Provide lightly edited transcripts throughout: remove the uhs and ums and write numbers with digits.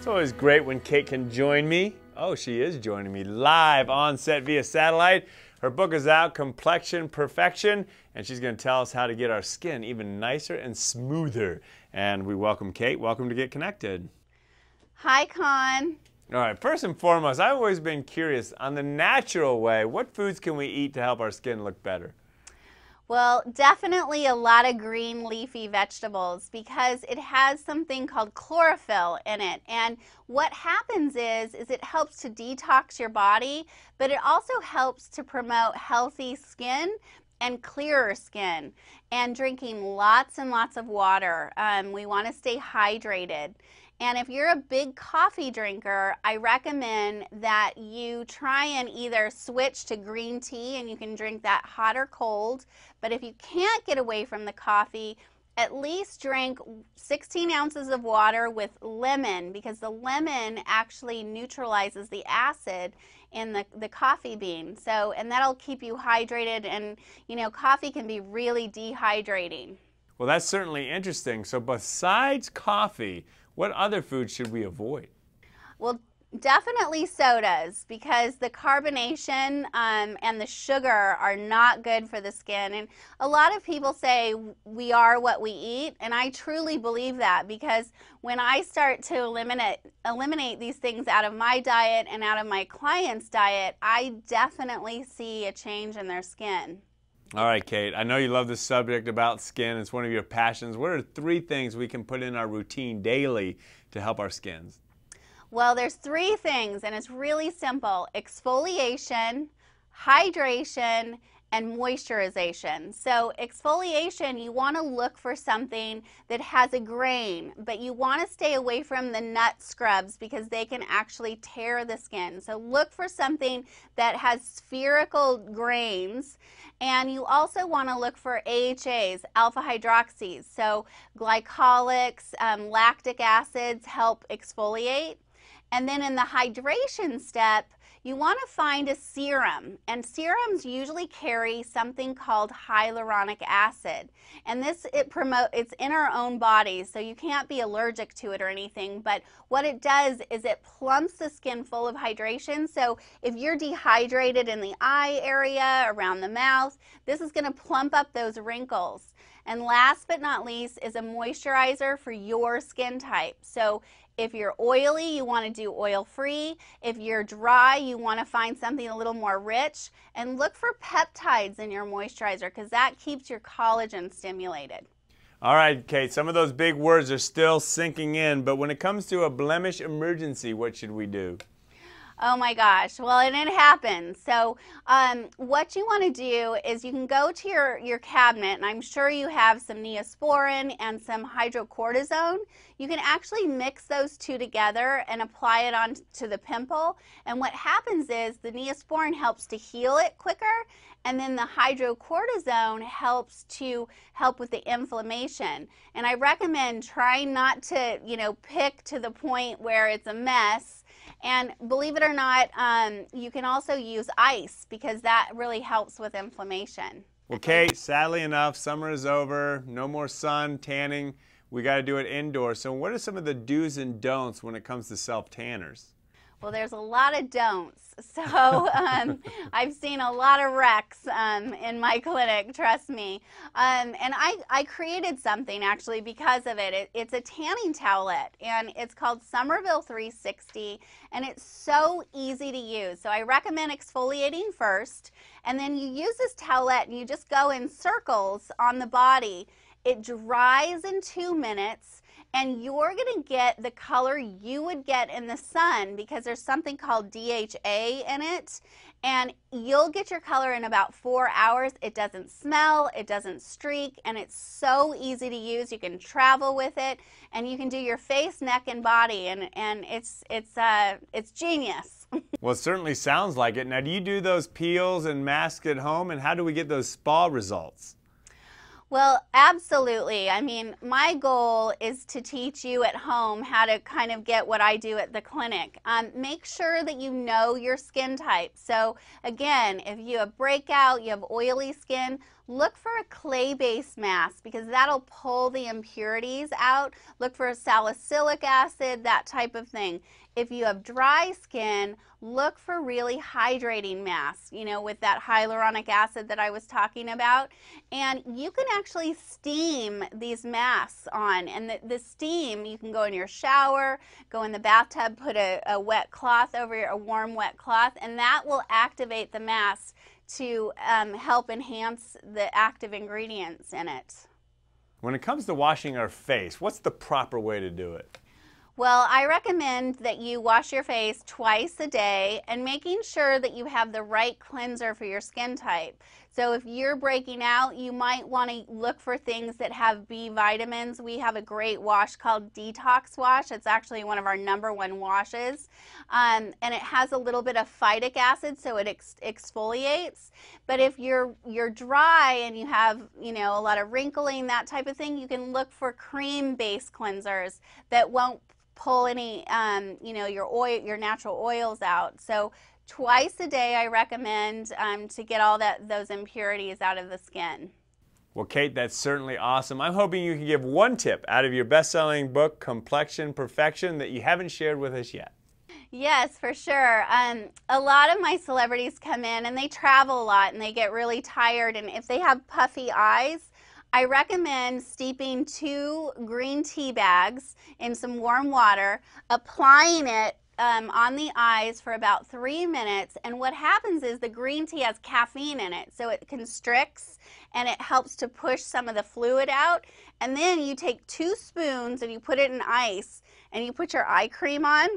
It's always great when Kate can join me. Oh, she is joining me live on set via satellite. Her book is out, Complexion Perfection, and she's going to tell us how to get our skin even nicer and smoother. And we welcome Kate. Welcome to Get Connected. Hi, Con. All right, first and foremost, I've always been curious on the natural way. What foods can we eat to help our skin look better? Well, definitely a lot of green leafy vegetables because it has something called chlorophyll in it. And what happens is it helps to detox your body, but it also helps to promote healthy skin and clearer skin, and drinking lots and lots of water. We want to stay hydrated. And if you're a big coffee drinker, I recommend that you try and either switch to green tea, and you can drink that hot or cold. But if you can't get away from the coffee, at least drink 16 ounces of water with lemon, because the lemon actually neutralizes the acid in the coffee bean. So, and that'll keep you hydrated, and you know, coffee can be really dehydrating. Well, that's certainly interesting. So besides coffee, what other foods should we avoid? Well, definitely sodas, because the carbonation and the sugar are not good for the skin. And a lot of people say we are what we eat, and I truly believe that, because when I start to eliminate these things out of my diet and out of my clients' diet, I definitely see a change in their skin. All right, Kate, I know you love this subject about skin. It's one of your passions. What are 3 things we can put in our routine daily to help our skins? Well, there's 3 things, and it's really simple: exfoliation, hydration, and moisturization. So exfoliation, you want to look for something that has a grain, but you want to stay away from the nut scrubs because they can actually tear the skin. So look for something that has spherical grains. And you also want to look for AHAs, alpha hydroxys. So glycolics, lactic acids help exfoliate. And then in the hydration step, you want to find a serum, and serums usually carry something called hyaluronic acid. And this, it's in our own bodies, so you can't be allergic to it or anything, but what it does is it plumps the skin full of hydration. So if you're dehydrated in the eye area, around the mouth, this is going to plump up those wrinkles. And last but not least is a moisturizer for your skin type. So if you're oily, you want to do oil-free. If you're dry, you want to find something a little more rich. And look for peptides in your moisturizer, because that keeps your collagen stimulated. All right, Kate, some of those big words are still sinking in, but when it comes to a blemish emergency, what should we do? Oh my gosh, well, and it happens. So what you want to do is you can go to your cabinet, and I'm sure you have some Neosporin and some hydrocortisone. You can actually mix those 2 together and apply it onto the pimple. And what happens is the Neosporin helps to heal it quicker, and then the hydrocortisone helps with the inflammation. And I recommend trying not to, pick to the point where it's a mess. And believe it or not, you can also use ice, because that really helps with inflammation. Well, Kate, sadly enough, summer is over. No more sun, tanning. We got to do it indoors. So what are some of the do's and don'ts when it comes to self-tanners? Well, there's a lot of don'ts. So I've seen a lot of wrecks in my clinic, trust me. And I created something actually because of it. It's a tanning towelette, and it's called Somerville 360, and it's so easy to use. So I recommend exfoliating first, and then you use this towelette and you just go in circles on the body. It dries in 2 minutes, and you're going to get the color you would get in the sun, because there's something called DHA in it, and you'll get your color in about 4 hours. It doesn't smell, it doesn't streak, and it's so easy to use. You can travel with it, and you can do your face, neck, and body, and it's genius. Well, it certainly sounds like it. Now, do you do those peels and masks at home, and how do we get those spa results? Well, absolutely. I mean, my goal is to teach you at home how to kind of get what I do at the clinic. Make sure that you know your skin type. So again, if you have breakout, you have oily skin, look for a clay-based mask because that'll pull the impurities out. Look for salicylic acid, that type of thing. If you have dry skin, look for really hydrating masks, you know, with that hyaluronic acid that I was talking about. And you can actually steam these masks on. And the steam, you can go in your shower, go in the bathtub, put a wet cloth over a warm wet cloth, and that will activate the mask to help enhance the active ingredients in it. When it comes to washing our face, what's the proper way to do it? Well, I recommend that you wash your face twice a day and making sure that you have the right cleanser for your skin type. So if you're breaking out, you might want to look for things that have B vitamins. We have a great wash called Detox Wash. It's actually one of our #1 washes. And it has a little bit of phytic acid, so it exfoliates. But if you're dry and you have, you know, a lot of wrinkling, that type of thing, you can look for cream-based cleansers that won't pull any, you know, your natural oils out. So twice a day I recommend to get all those impurities out of the skin. Well, Kate, that's certainly awesome. I'm hoping you can give one tip out of your best-selling book, Complexion Perfection, that you haven't shared with us yet. Yes, for sure. A lot of my celebrities come in and they travel a lot and they get really tired, and if they have puffy eyes, I recommend steeping 2 green tea bags in some warm water, applying it on the eyes for about 3 minutes, and what happens is the green tea has caffeine in it, so it constricts and it helps to push some of the fluid out. And then you take 2 spoons and you put it in ice and you put your eye cream on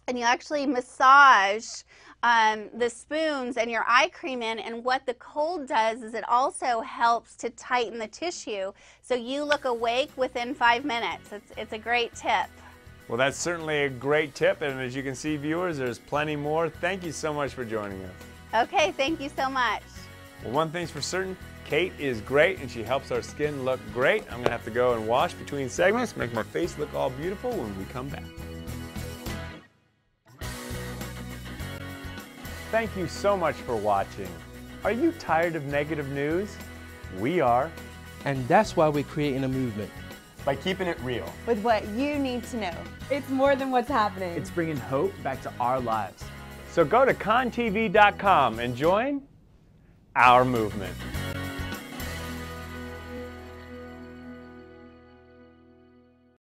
and you actually massage the spoons and your eye cream in, and what the cold does is it also helps to tighten the tissue so you look awake within 5 minutes. It's a great tip. Well, that's certainly a great tip, and as you can see, viewers, there's plenty more. Thank you so much for joining us. Okay, thank you so much. Well, one thing's for certain, Kate is great and she helps our skin look great. I'm gonna have to go and wash between segments, make my face look all beautiful when we come back. Thank you so much for watching. Are you tired of negative news? We are. And that's why we're creating a movement. By keeping it real. With what you need to know. It's more than what's happening. It's bringing hope back to our lives. So go to contv.com and join our movement.